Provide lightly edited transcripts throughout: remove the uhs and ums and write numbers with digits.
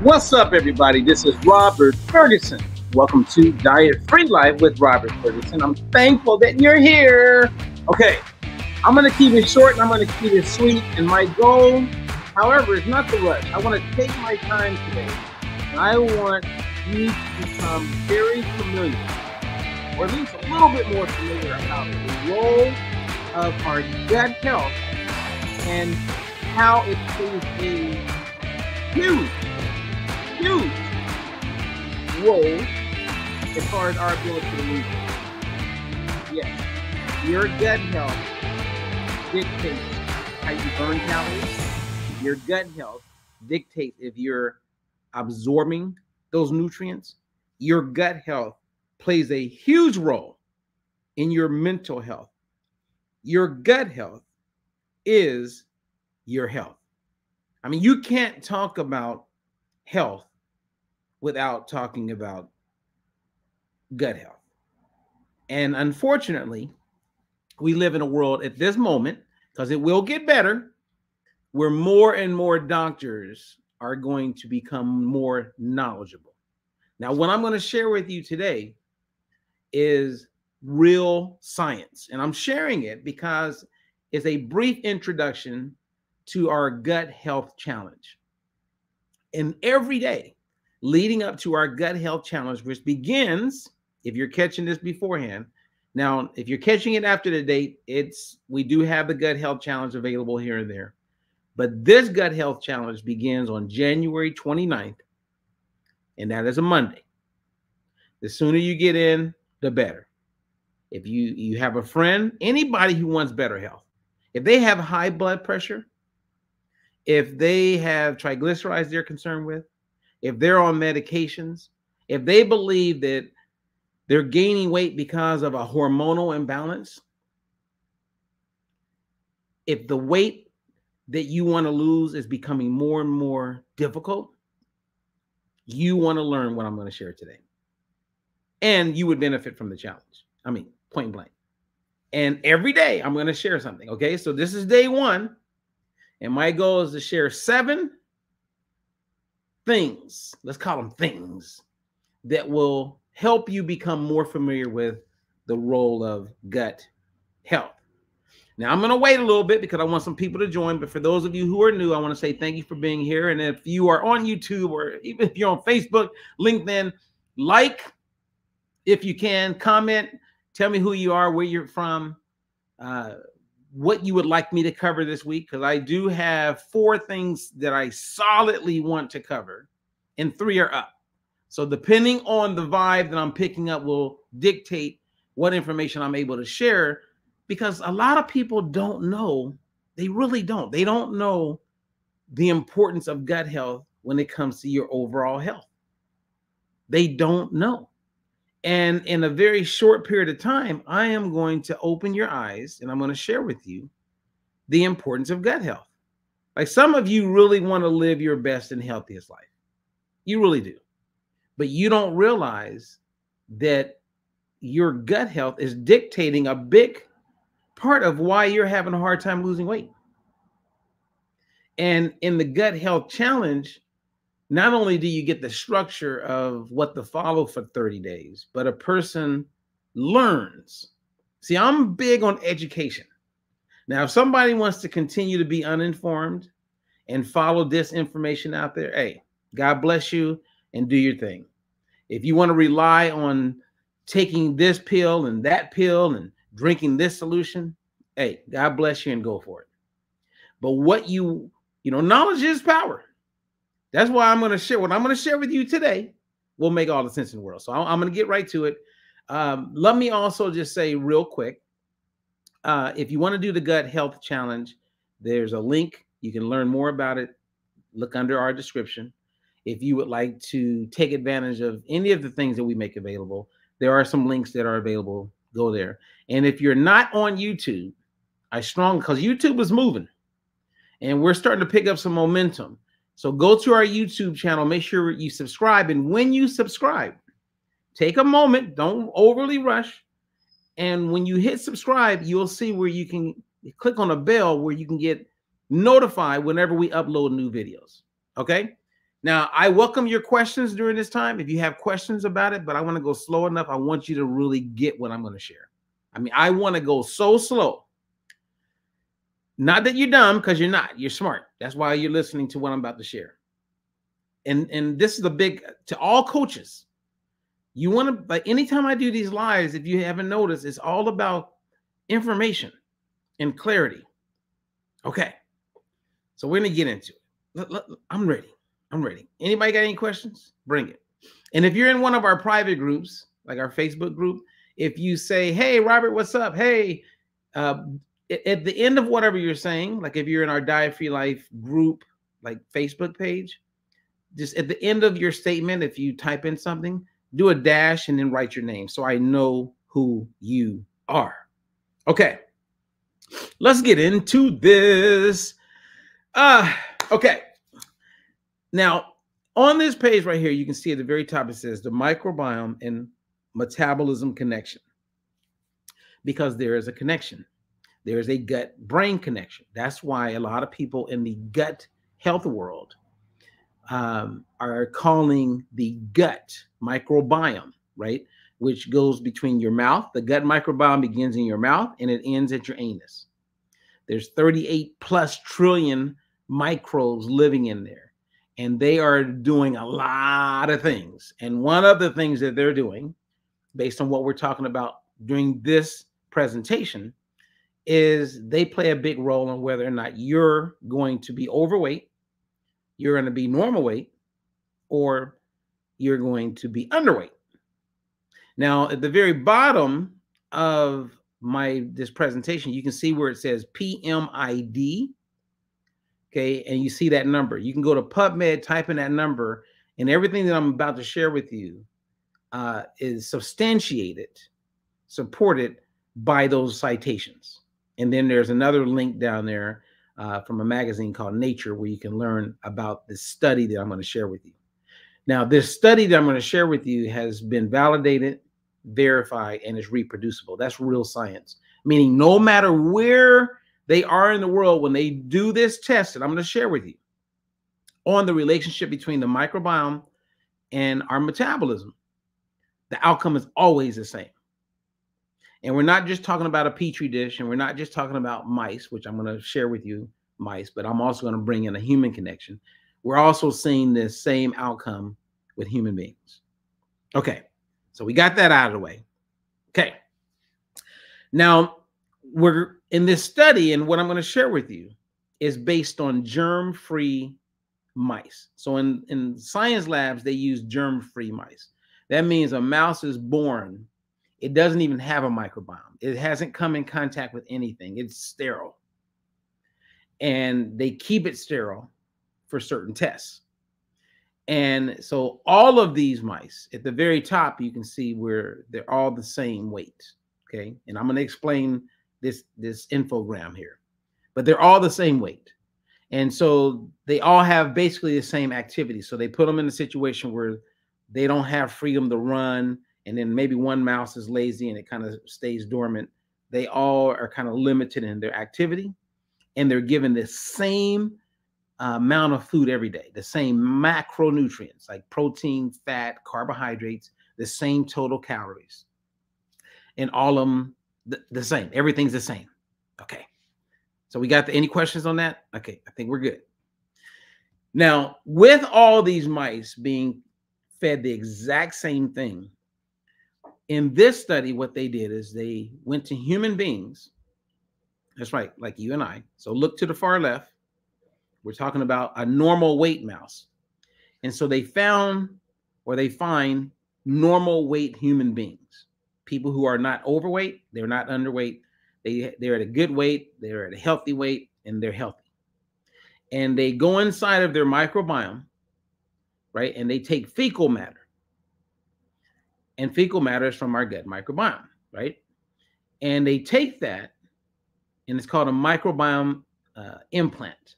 What's up, everybody? This is Robert Ferguson. Welcome to Diet Free Life with Robert Ferguson. I'm thankful that you're here. Okay, I'm going to keep it short and I'm going to keep it sweet. And my goal, however, is not to rush. I want to take my time today. And I want you to become very familiar, or at least a little bit more familiar about the role of our gut health and how it plays a huge role as far as our ability to lose weight. Yes, your gut health dictates how you burn calories. Your gut health dictates if you're absorbing those nutrients. Your gut health plays a huge role in your mental health. Your gut health is your health. I mean, you can't talk about health without talking about gut health. And unfortunately, we live in a world at this moment, because it will get better, where more and more doctors are going to become more knowledgeable. Now, what I'm going to share with you today is real science. And I'm sharing it because it's a brief introduction to our gut health challenge. And every day leading up to our gut health challenge, which begins, if you're catching this beforehand, now, if you're catching it after the date, we do have the gut health challenge available here and there. But this gut health challenge begins on January 29th, and that is a Monday. The sooner you get in, the better. If you have a friend, anybody who wants better health, if they have high blood pressure, if they have triglycerides they're concerned with, if they're on medications, if they believe that they're gaining weight because of a hormonal imbalance, if the weight that you want to lose is becoming more and more difficult, you want to learn what I'm going to share today. And you would benefit from the challenge. I mean, point blank. And every day I'm going to share something. Okay, so this is day one. And my goal is to share 7 things, let's call them things, that will help you become more familiar with the role of gut health. Now, I'm going to wait a little bit because I want some people to join. But for those of you who are new, I want to say thank you for being here. And if you are on YouTube, or even if you're on Facebook, LinkedIn, like if you can, comment, tell me who you are, where you're from, what you would like me to cover this week, because I do have 4 things that I solidly want to cover, and 3 are up. So depending on the vibe that I'm picking up will dictate what information I'm able to share, because a lot of people don't know. They really don't. They don't know the importance of gut health when it comes to your overall health. They don't know. And in a very short period of time, I am going to open your eyes and I'm going to share with you the importance of gut health. Like, some of you really want to live your best and healthiest life. You really do. But you don't realize that your gut health is dictating a big part of why you're having a hard time losing weight. And in the gut health challenge, not only do you get the structure of what to follow for 30 days, but a person learns. See, I'm big on education. Now, if somebody wants to continue to be uninformed and follow this information out there, hey, God bless you and do your thing. If you want to rely on taking this pill and that pill and drinking this solution, hey, God bless you and go for it. But what knowledge is power. That's why I'm going to share what I'm going to share with you today will make all the sense in the world. So I'm going to get right to it. Let me also just say real quick, if you want to do the gut health challenge, there's a link. You can learn more about it. Look under our description. If you would like to take advantage of any of the things that we make available, there are some links that are available. Go there. And if you're not on YouTube, because YouTube is moving and we're starting to pick up some momentum. So go to our YouTube channel, make sure you subscribe. And when you subscribe, take a moment, don't overly rush. And when you hit subscribe, you'll see where you can click on a bell where you can get notified whenever we upload new videos. Okay. Now, I welcome your questions during this time if you have questions about it, but I want to go slow enough. I want you to really get what I'm going to share. I mean, I want to go so slow. Not that you're dumb, because you're not. You're smart. That's why you're listening to what I'm about to share. And this is a big, to all coaches. You want to, like, anytime I do these lives, if you haven't noticed, it's all about information and clarity. Okay. So we're going to get into it. I'm ready. I'm ready. Anybody got any questions? Bring it. And if you're in one of our private groups, like our Facebook group, if you say, hey, Robert, what's up? Hey, at the end of whatever you're saying, like if you're in our Diet Free Life group, like Facebook page, just at the end of your statement, if you type in something, do a dash and then write your name so I know who you are. Okay. Let's get into this. Okay. Now, on this page right here, you can see at the very top, it says the microbiome and metabolism connection. Because there is a connection. There is a gut-brain connection. That's why a lot of people in the gut health world are calling the gut microbiome, right? Which goes between your mouth. The gut microbiome begins in your mouth and it ends at your anus. There's 38 plus trillion microbes living in there. And they are doing a lot of things. And one of the things that they're doing, based on what we're talking about during this presentation, is they play a big role in whether or not you're going to be overweight, you're going to be normal weight, or you're going to be underweight. Now, at the very bottom of this presentation, you can see where it says PMID. Okay, and you see that number. You can go to PubMed, type in that number, and everything that I'm about to share with you is substantiated, supported by those citations. And then there's another link down there from a magazine called Nature where you can learn about this study that I'm going to share with you. Now, this study that I'm going to share with you has been validated, verified, and is reproducible. That's real science, meaning no matter where they are in the world, when they do this test that I'm going to share with you on the relationship between the microbiome and our metabolism, the outcome is always the same. And we're not just talking about a petri dish, and we're not just talking about mice, which I'm going to share with you, mice, but I'm also going to bring in a human connection. We're also seeing this same outcome with human beings. Okay, so we got that out of the way. Okay. Now, we're in this study, and what I'm going to share with you is based on germ-free mice. So in science labs, they use germ-free mice. That means a mouse is born, it doesn't even have a microbiome. It hasn't come in contact with anything. It's sterile. And they keep it sterile for certain tests. And so all of these mice, at the very top, you can see where they're all the same weight. Okay. And I'm going to explain this infogram here, but they're all the same weight. And so they all have basically the same activity. So they put them in a situation where they don't have freedom to run. And then maybe one mouse is lazy and it kind of stays dormant. They all are kind of limited in their activity, and they're given the same amount of food every day, the same macronutrients like protein, fat, carbohydrates, the same total calories, and all of them the same. Everything's the same. Okay. So we got any questions on that? Okay. I think we're good. Now, with all these mice being fed the exact same thing, in this study, what they did is they went to human beings. That's right, like you and I. So look to the far left. We're talking about a normal weight mouse. And so they found, or they find, normal weight human beings. People who are not overweight, they're not underweight. They're at a good weight, they're at a healthy weight, and they're healthy. And they go inside of their microbiome, right? And they take fecal matter. And fecal matter is from our gut microbiome, right? And they take that, and it's called a microbiome implant.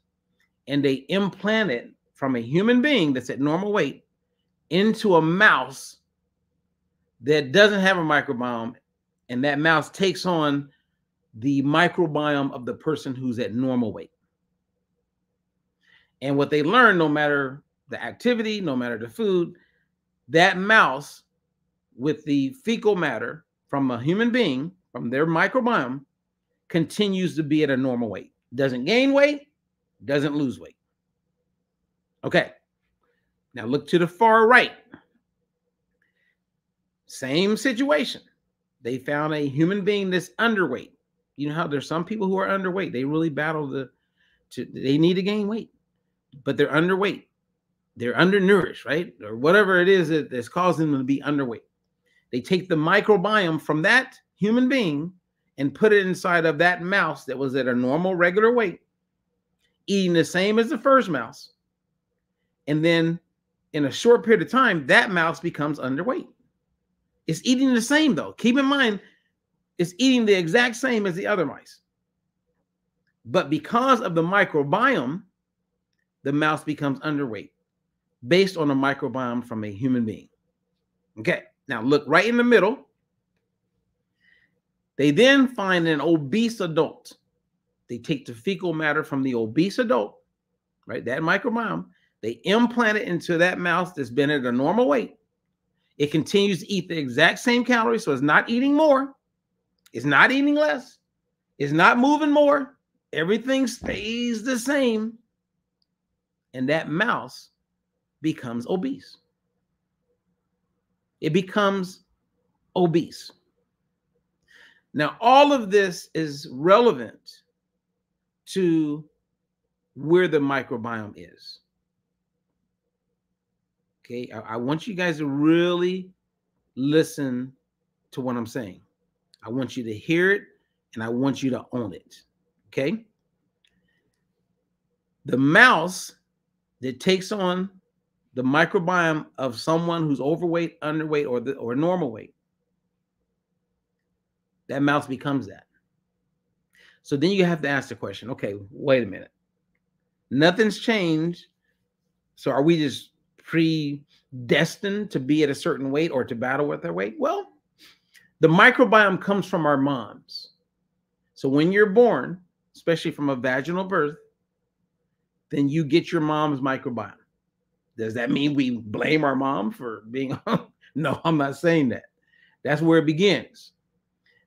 And they implant it from a human being that's at normal weight into a mouse that doesn't have a microbiome, and that mouse takes on the microbiome of the person who's at normal weight. And what they learn, no matter the activity, no matter the food, that mouse with the fecal matter from a human being, from their microbiome, continues to be at a normal weight. Doesn't gain weight, doesn't lose weight. Okay, now look to the far right. Same situation. They found a human being that's underweight. You know how there's some people who are underweight. They really battle they need to gain weight, but they're underweight. They're undernourished, right? Or whatever it is that's causing them to be underweight. They take the microbiome from that human being and put it inside of that mouse that was at a normal, regular weight, eating the same as the first mouse. And then in a short period of time, that mouse becomes underweight. It's eating the same, though. Keep in mind, it's eating the exact same as the other mice. But because of the microbiome, the mouse becomes underweight based on a microbiome from a human being. Okay, now look right in the middle. They then find an obese adult. They take the fecal matter from the obese adult, right, that microbiome. They implant it into that mouse that's been at a normal weight. It continues to eat the exact same calories, so it's not eating more. It's not eating less. It's not moving more. Everything stays the same. And that mouse becomes obese. It becomes obese. Now, all of this is relevant to where the microbiome is. Okay, I want you guys to really listen to what I'm saying. I want you to hear it, and I want you to own it. Okay? The mouse that takes on the microbiome of someone who's overweight, underweight, or normal weight, that mouse becomes that. So then you have to ask the question, okay, wait a minute. Nothing's changed. So are we just predestined to be at a certain weight or to battle with our weight? Well, the microbiome comes from our moms. So when you're born, especially from a vaginal birth, then you get your mom's microbiome. Does that mean we blame our mom for being? No, I'm not saying that. That's where it begins.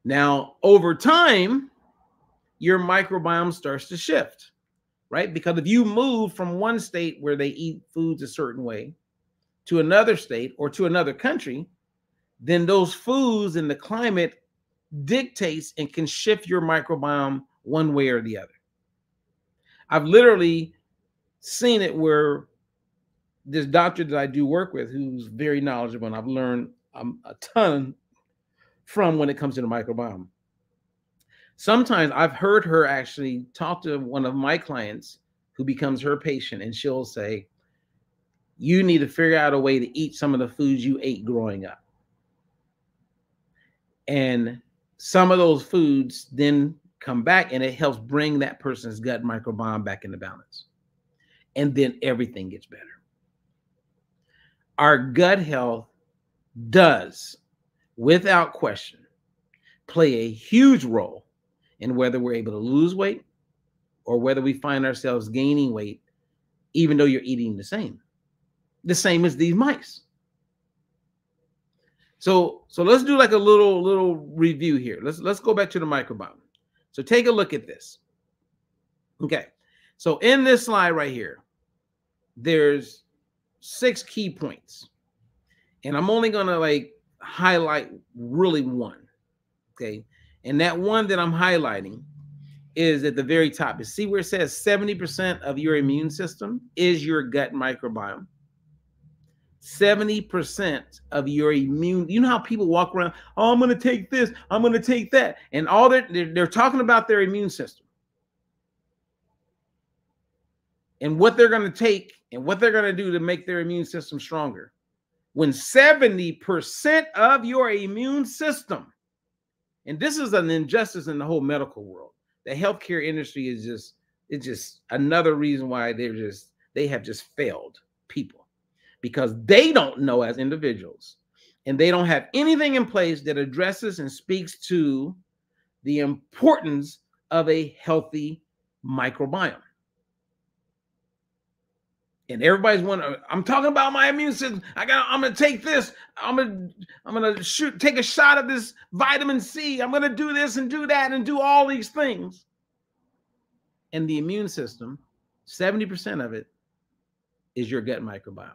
Now, over time, your microbiome starts to shift, right? Because if you move from one state where they eat foods a certain way to another state or to another country, then those foods and the climate dictates and can shift your microbiome one way or the other. I've literally seen it where this doctor that I do work with, who's very knowledgeable, and I've learned a ton from when it comes to the microbiome. Sometimes I've heard her actually talk to one of my clients who becomes her patient, and she'll say, you need to figure out a way to eat some of the foods you ate growing up. And some of those foods then come back, and it helps bring that person's gut microbiome back into balance. And then everything gets better. Our gut health does, without question, play a huge role in whether we're able to lose weight or whether we find ourselves gaining weight, even though you're eating the same as these mice. So let's do like a little review here. Let's go back to the microbiome. So take a look at this. Okay. So in this slide right here, there's 6 key points. And I'm only going to highlight really one. Okay. And that one that I'm highlighting is at the very top. You see where it says 70% of your immune system is your gut microbiome. 70% of your immune, you know how people walk around, oh, I'm going to take this, I'm going to take that. And all they're talking about their immune system and what they're going to take and what they're going to do to make their immune system stronger. When 70% of your immune system, and this is an injustice in the whole medical world. The healthcare industry is just another reason why they have just failed people, because they don't know as individuals, and they don't have anything in place that addresses and speaks to the importance of a healthy microbiome. And everybody's wondering, I'm talking about my immune system. I'm gonna take this. I'm gonna take a shot of this vitamin C. I'm gonna do this and do that and do all these things. And the immune system, 70% of it is your gut microbiome.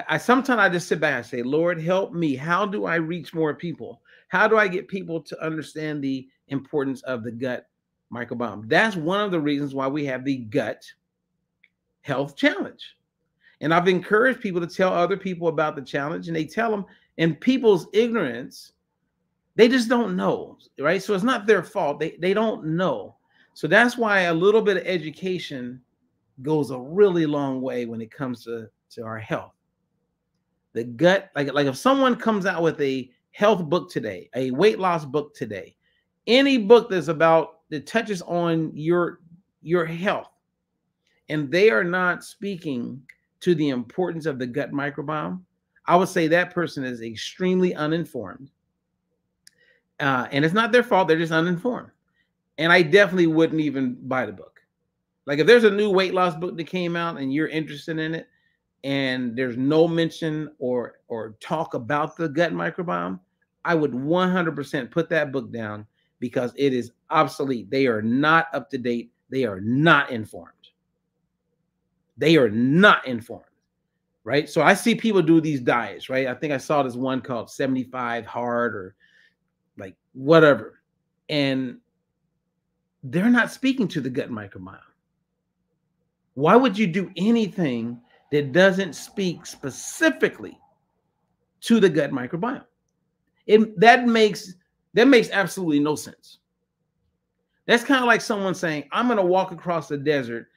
I sometimes just sit back and say, Lord, help me. How do I reach more people? How do I get people to understand the importance of the gut microbiome? That's one of the reasons why we have the gut health challenge. And I've encouraged people to tell other people about the challenge, and they tell them, in people's ignorance, they just don't know, right? So it's not their fault. They don't know. So that's why a little bit of education goes a really long way when it comes to our health. The gut, like if someone comes out with a health book today, a weight loss book today, any book that touches on your health, and they are not speaking to the importance of the gut microbiome, I would say that person is extremely uninformed. And it's not their fault. They're just uninformed. And I definitely wouldn't even buy the book. Like if there's a new weight loss book that came out and you're interested in it, and there's no mention or talk about the gut microbiome, I would 100% put that book down because it is obsolete. They are not up to date. They are not informed. They are not informed, right? So I see people do these diets, right? I think I saw this one called 75 hard or like whatever. And they're not speaking to the gut microbiome. Why would you do anything that doesn't speak specifically to the gut microbiome? That makes absolutely no sense. That's kind of like someone saying, I'm going to walk across the desert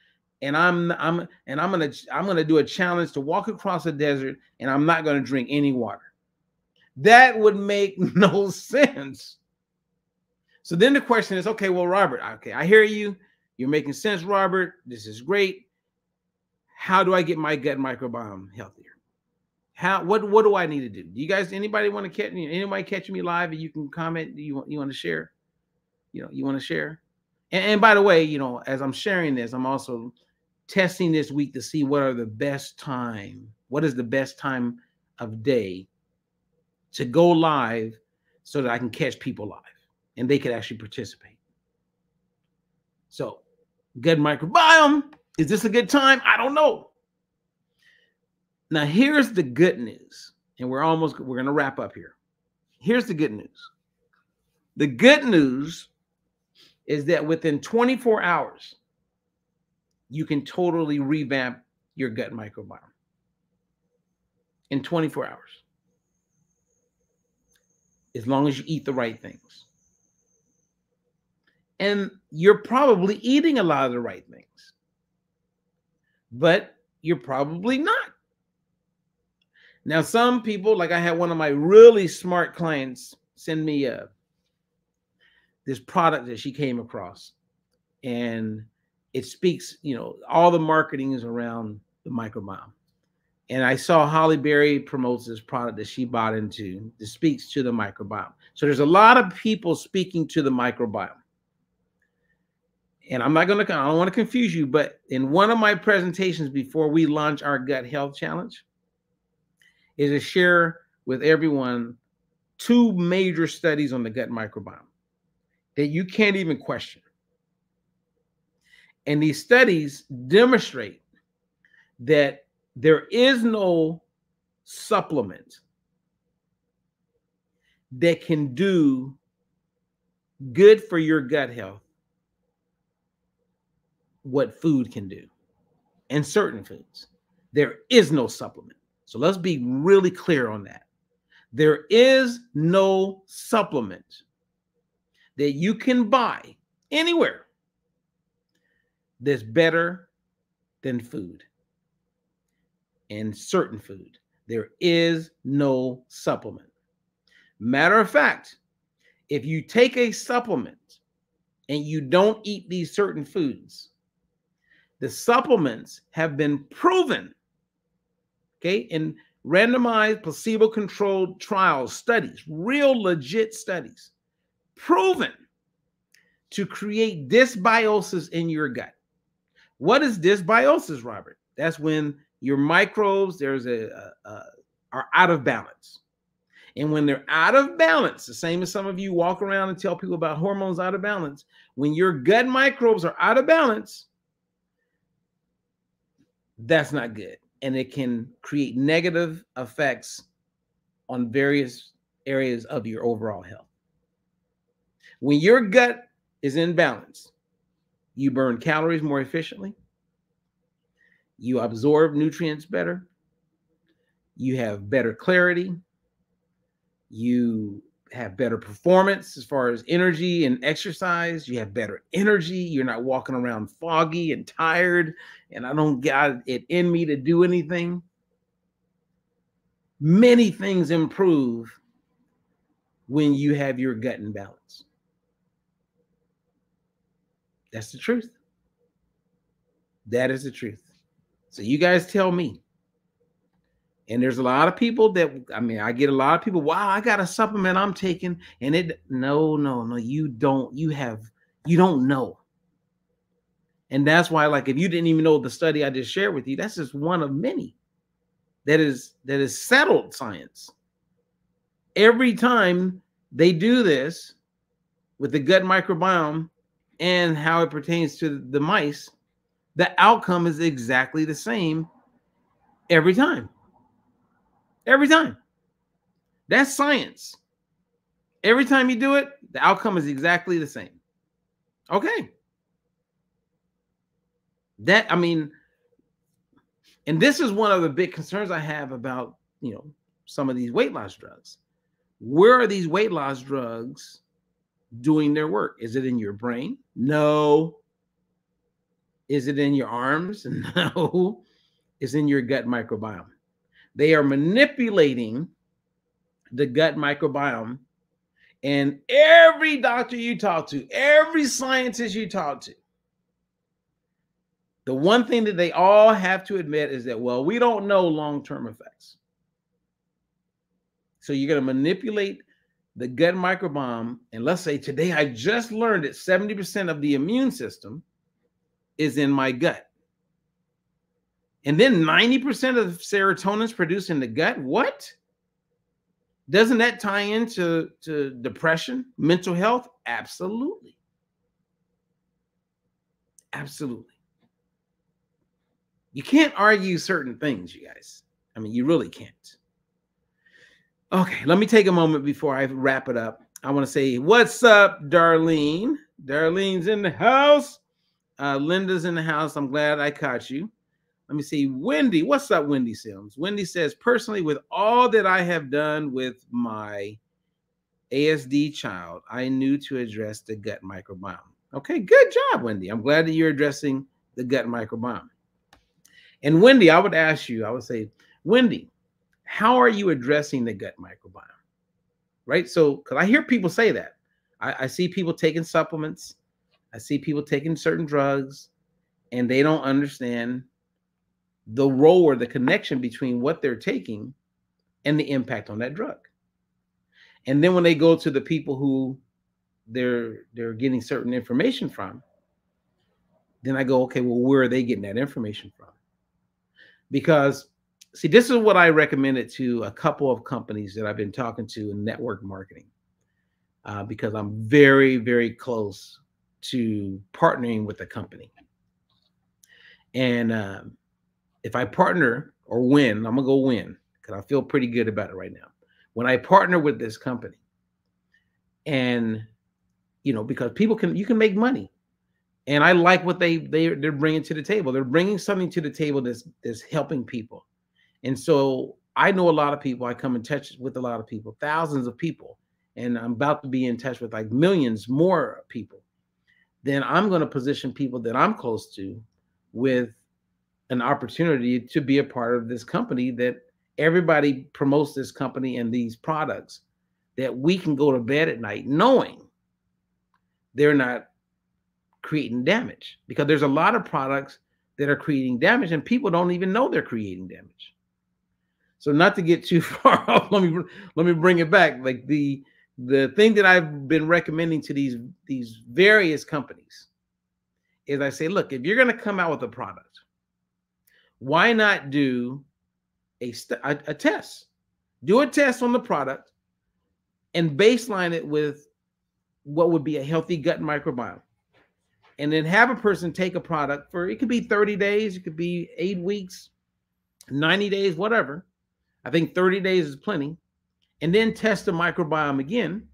and I'm going to do a challenge to walk across the desert and I'm not going to drink any water. That would make no sense. So then the question is, okay, well, Robert, okay, I hear you. You're making sense, Robert. This is great. How do I get my gut microbiome healthier? What do I need to do? Do you guys, anybody want to catch me? Anybody catching me live and you can comment? You want to share? You want to share? And by the way, as I'm sharing this, I'm also testing this week to see what is the best time of day to go live so that I can catch people live and they could actually participate. So gut microbiome, is this a good time? I don't know. Now here's the good news, and we're going to wrap up here. Here's the good news. The good news is that within 24 hours, you can totally revamp your gut microbiome. In 24 hours. As long as you eat the right things. And you're probably eating a lot of the right things. But you're probably not. Now, some people, like I had one of my really smart clients send me this product that she came across. And it speaks, all the marketing is around the microbiome. And I saw Holly Berry promotes this product that she bought into that speaks to the microbiome. So there's a lot of people speaking to the microbiome. And I don't want to confuse you, but in one of my presentations before we launch our gut health challenge is to share with everyone 2 major studies on the gut microbiome that you can't even question. And these studies demonstrate that there is no supplement that can do good for your gut health what food can do, and certain foods. There is no supplement. So let's be really clear on that. There is no supplement that you can buy anywhere that's better than food. And certain food. There is no supplement. Matter of fact, if you take a supplement and you don't eat these certain foods, the supplements have been proven, okay, in randomized placebo-controlled trials, studies, real legit studies, proven to create dysbiosis in your gut. What is dysbiosis, Robert? That's when your microbes are out of balance. And when they're out of balance, the same as some of you walk around and tell people about hormones out of balance, when your gut microbes are out of balance, that's not good. And it can create negative effects on various areas of your overall health. When your gut is in balance, you burn calories more efficiently, you absorb nutrients better, you have better clarity, you have better performance as far as energy and exercise, you have better energy, you're not walking around foggy and tired, and I don't got it in me to do anything. Many things improve when you have your gut in balance. That's the truth. That is the truth. So you guys tell me. And there's a lot of people that, I mean, I get a lot of people, wow, I got a supplement I'm taking. And no, you don't know. And that's why, like, if you didn't even know the study I just shared with you, that's just one of many that is settled science. Every time they do this with the gut microbiome and how it pertains to the mice, the outcome is exactly the same every time. Every time. That's science. Every time you do it, the outcome is exactly the same. Okay. I mean, and this is one of the big concerns I have about, some of these weight loss drugs. Where are these weight loss drugs doing their work? Is it in your brain? No. Is it in your arms? No. It's in your gut microbiome. They are manipulating the gut microbiome, and every doctor you talk to, every scientist you talk to, the one thing that they all have to admit is that, well, we don't know long-term effects. So you're going to manipulate the gut microbiome, and let's say today I just learned that 70% of the immune system is in my gut. And then 90% of serotonin is produced in the gut. What? Doesn't that tie into depression, mental health? Absolutely. Absolutely. You can't argue certain things, you guys. I mean, you really can't. Okay, let me take a moment before I wrap it up. I want to say, what's up, Darlene? Darlene's in the house. Linda's in the house. I'm glad I caught you. Let me see. Wendy, what's up, Wendy Sims? Wendy says, personally, with all that I have done with my ASD child, I knew to address the gut microbiome. Okay, good job, Wendy. I'm glad that you're addressing the gut microbiome. And Wendy, I would say, Wendy, how are you addressing the gut microbiome? Right? So, because I hear people say that. I see people taking supplements. I see people taking certain drugs, and they don't understand the role or the connection between what they're taking and the impact on that drug. And then when they go to the people who they're getting certain information from, then I go, okay, well, where are they getting that information from? Because, see, this is what I recommended to a couple of companies that I've been talking to in network marketing, because I'm very, very close to partnering with a company. And if I partner or win, I'm going to go win because I feel pretty good about it right now. When I partner with this company, and, because you can make money. And I like what they're bringing to the table. They're bringing something to the table that's helping people. And so I know a lot of people. I come in touch with a lot of people, thousands of people, and I'm about to be in touch with like millions more people. Then I'm going to position people that I'm close to with an opportunity to be a part of this company, that everybody promotes this company and these products, that we can go to bed at night knowing they're not creating damage, because there's a lot of products that are creating damage and people don't even know they're creating damage. So not to get too far off, let me bring it back. Like the thing that I've been recommending to these various companies is I say, look, if you're going to come out with a product, Why not do a test? Do a test on the product and baseline it with what would be a healthy gut microbiome. And then have a person take a product for, it could be 30 days, it could be 8 weeks, 90 days, whatever. I think 30 days is plenty. And then test the microbiome again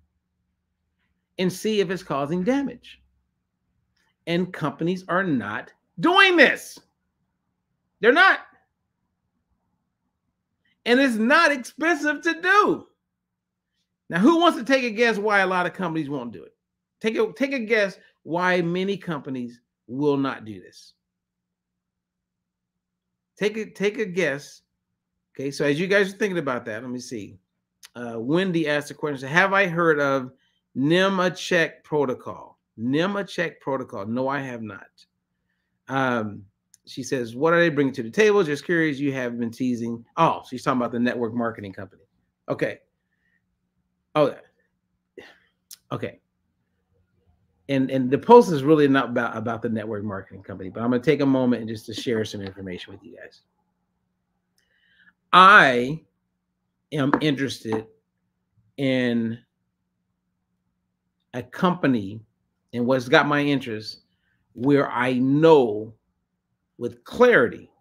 and see if it's causing damage. And companies are not doing this. They're not. And it's not expensive to do. Now, who wants to take a guess why a lot of companies won't do it? Take a guess why many companies will not do this. Take a guess. Okay, so as you guys are thinking about that, let me see. Wendy asked the question, have I heard of Nemachek protocol? Nemachek protocol. No, I have not. She says, what are they bringing to the table? Just curious, you have been teasing. Oh, she's talking about the network marketing company. Okay. Oh, okay. And the post is really not about the network marketing company, but I'm going to take a moment and just to share some information with you guys. I am interested in a company, and what's got my interest, where I know with clarity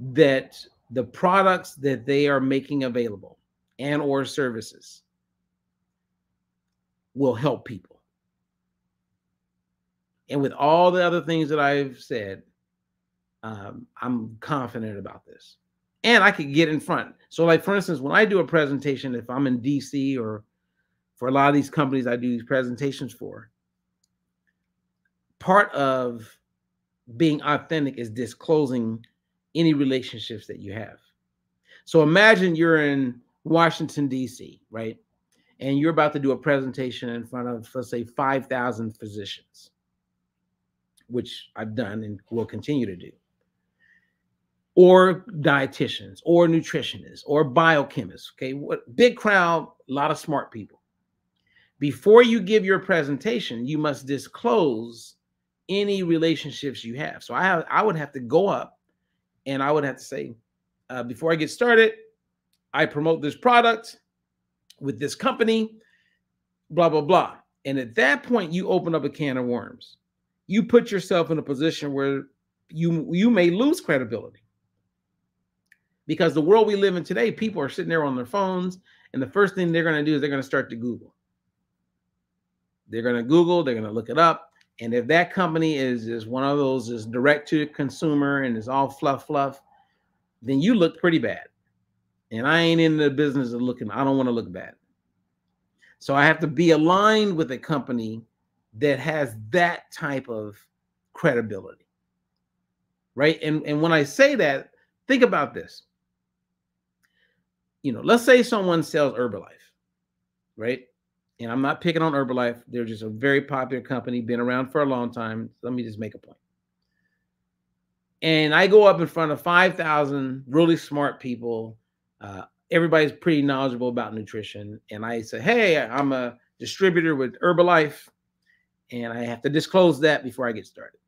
that the products that they are making available and or services will help people. And with all the other things that I've said, I'm confident about this. And I could get in front. So like, for instance, when I do a presentation, if I'm in DC or for a lot of these companies I do these presentations for, part of being authentic is disclosing any relationships that you have. So imagine you're in Washington, DC, right? And you're about to do a presentation in front of, let's say, 5,000 physicians, which I've done and will continue to do, or dietitians, or nutritionists, or biochemists. Okay, what big crowd, a lot of smart people. Before you give your presentation, you must disclose any relationships you have. So I would have to go up and I would have to say, before I get started, I promote this product with this company, blah, blah, blah. And at that point, you open up a can of worms. You put yourself in a position where you may lose credibility. Because the world we live in today, people are sitting there on their phones, and the first thing they're going to do is they're going to start to Google. They're going to Google, they're going to look it up. And if that company is one of those is direct to consumer and is all fluff, then you look pretty bad. And I ain't in the business of looking, I don't want to look bad. So I have to be aligned with a company that has that type of credibility, right? And when I say that, think about this. You know, let's say someone sells Herbalife, right? And I'm not picking on Herbalife. They're just a very popular company, been around for a long time. Let me just make a point. And I go up in front of 5,000 really smart people. Everybody's pretty knowledgeable about nutrition. And I say, hey, I'm a distributor with Herbalife, and I have to disclose that before I get started.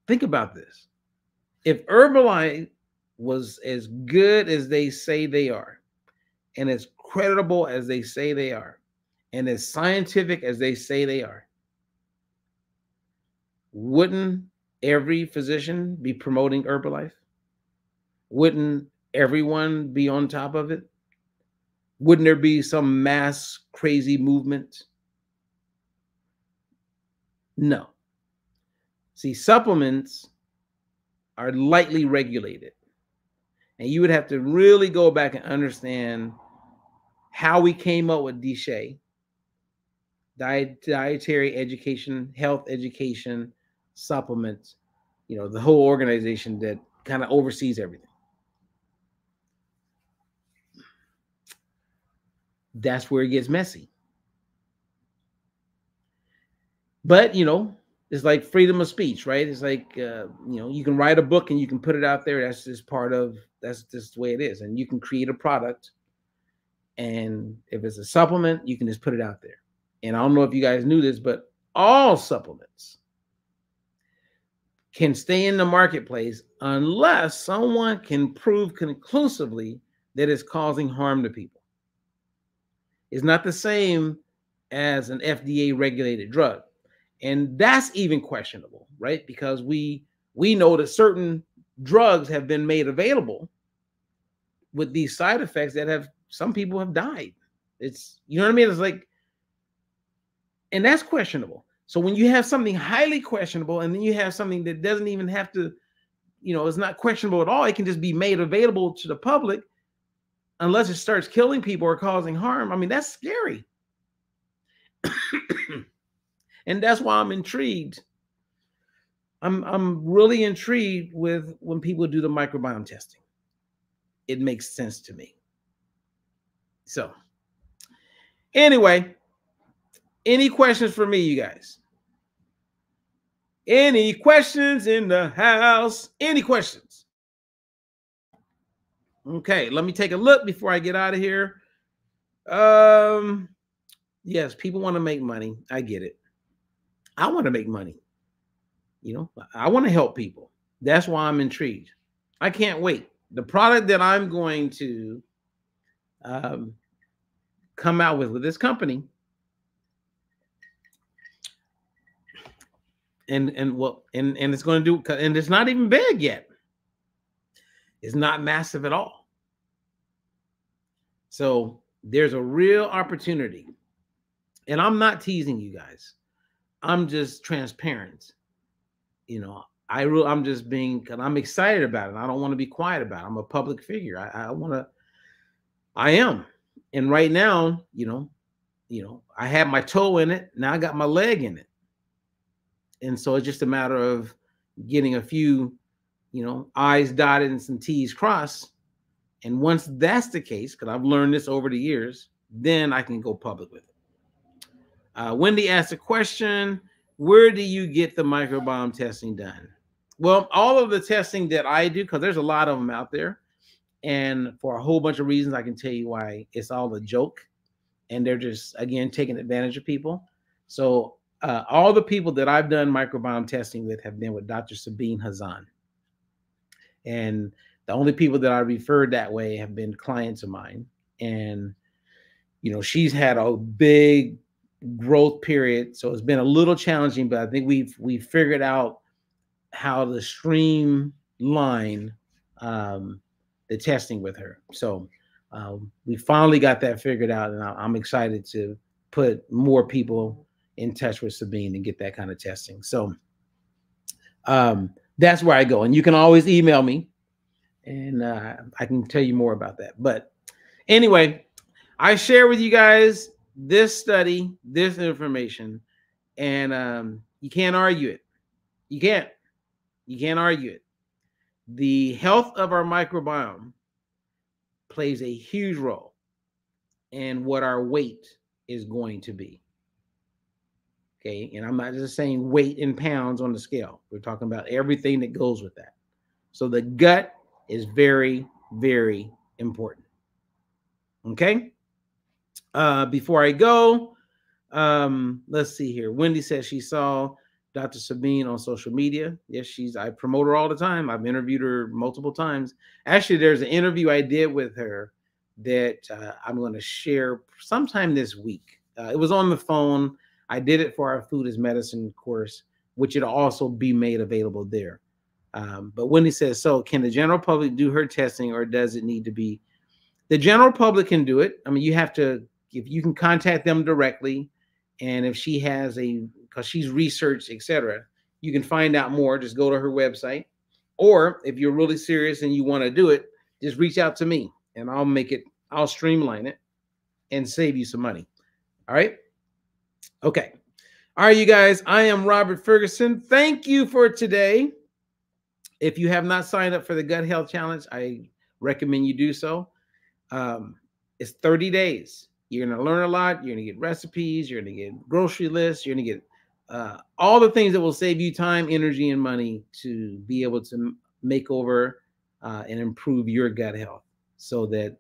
Think about this. If Herbalife was as good as they say they are, and as credible as they say they are, and as scientific as they say they are, wouldn't every physician be promoting Herbalife? Wouldn't everyone be on top of it? Wouldn't there be some mass crazy movement? No. See, supplements are lightly regulated. And you would have to really go back and understand how we came up with DSHEA, dietary education, health education, supplements, you know, the whole organization that kind of oversees everything. That's where it gets messy. But, you know, it's like freedom of speech, right? It's like, you know, you can write a book and you can put it out there. That's just that's just the way it is. And you can create a product. And if it's a supplement, you can just put it out there. And I don't know if you guys knew this, but all supplements can stay in the marketplace unless someone can prove conclusively that it's causing harm to people. It's not the same as an FDA regulated drug. And that's even questionable, right? Because we know that certain drugs have been made available with these side effects that have some people have died. It's, you know what I mean? It's like, and that's questionable. So when you have something highly questionable and then you have something that doesn't even have to, it's not questionable at all, it can just be made available to the public unless it starts killing people or causing harm. I mean, that's scary. And that's why I'm intrigued. I'm really intrigued with when people do the microbiome testing. It makes sense to me. So anyway, any questions for me, you guys? Any questions in the house? Any questions? Okay, let me take a look before I get out of here. Yes, people want to make money. I get it. I want to make money. I want to help people. That's why I'm intrigued. I can't wait. The product that I'm going to come out with this company, and it's going to do, and it's not even big yet. It's not massive at all. So there's a real opportunity, and I'm not teasing you guys. I'm just transparent. I'm just being, because I'm excited about it. I don't want to be quiet about it. I'm a public figure. I am. And right now, I had my toe in it. Now I got my leg in it. And so it's just a matter of getting a few, I's dotted and some T's crossed. And once that's the case, because I've learned this over the years, then I can go public with it. Wendy asked a question: where do you get the microbiome testing done? Well, all of the testing that I do, because there's a lot of them out there, and for a whole bunch of reasons, I can tell you why it's all a joke, and they're just, again, taking advantage of people. So all the people that I've done microbiome testing with have been with Dr. Sabine Hazan. And the only people that I referred that way have been clients of mine. And, she's had a big growth period. So it's been a little challenging, but I think we've figured out how to streamline the testing with her. So we finally got that figured out, and I'm excited to put more people in touch with Sabine and get that kind of testing. So that's where I go. And you can always email me, and I can tell you more about that. But anyway, I share with you guys this study, this information, and you can't argue it. You can't argue it. The health of our microbiome plays a huge role in what our weight is going to be. Okay, and I'm not just saying weight in pounds on the scale. We're talking about everything that goes with that. So the gut is very, very important. Okay. Before I go, let's see here. Wendy says she saw Dr. Sabine on social media. Yes, I promote her all the time. I've interviewed her multiple times. Actually, there's an interview I did with her that I'm going to share sometime this week. It was on the phone. I did it for our Food is Medicine course, which it'll also be made available there. But Wendy says, so can the general public do her testing, or does it need to be? The general public can do it. I mean, you have to, if you can contact them directly, and if she has because she's researched, etc., you can find out more. Just go to her website. Or if you're really serious and you want to do it, just reach out to me, and I'll streamline it and save you some money. All right. Okay. All right, you guys, I am Robert Ferguson. Thank you for today. If you have not signed up for the Gut Health Challenge, I recommend you do so. It's 30 days. You're going to learn a lot. You're going to get recipes. You're going to get grocery lists. You're going to get all the things that will save you time, energy, and money to be able to make over and improve your gut health, so that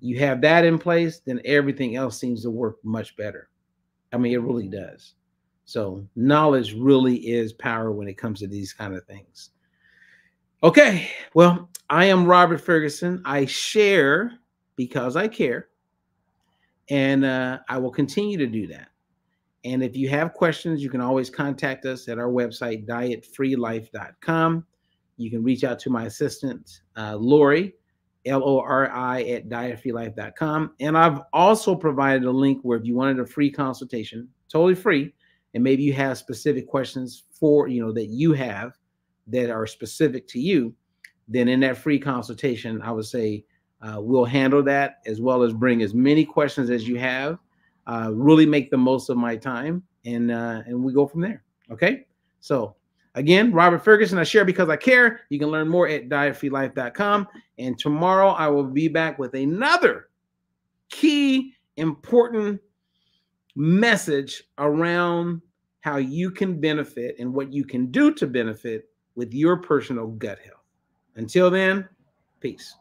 you have that in place, then everything else seems to work much better. I mean, it really does. So knowledge really is power when it comes to these kind of things. Okay, well, I am Robert Ferguson. I share because I care, and I will continue to do that. And if you have questions, you can always contact us at our website, dietfreelife.com. You can reach out to my assistant, Lori, Lori at dietfreelife.com. And I've also provided a link where if you wanted a free consultation, totally free, and maybe you have specific questions for, that you have that are specific to you, then in that free consultation, I would say we'll handle that as well as bring as many questions as you have. Really make the most of my time, and we go from there. Okay. So again, Robert Ferguson, I share because I care. You can learn more at dietfreelife.com. And tomorrow I will be back with another key important message around how you can benefit and what you can do to benefit with your personal gut health. Until then, peace.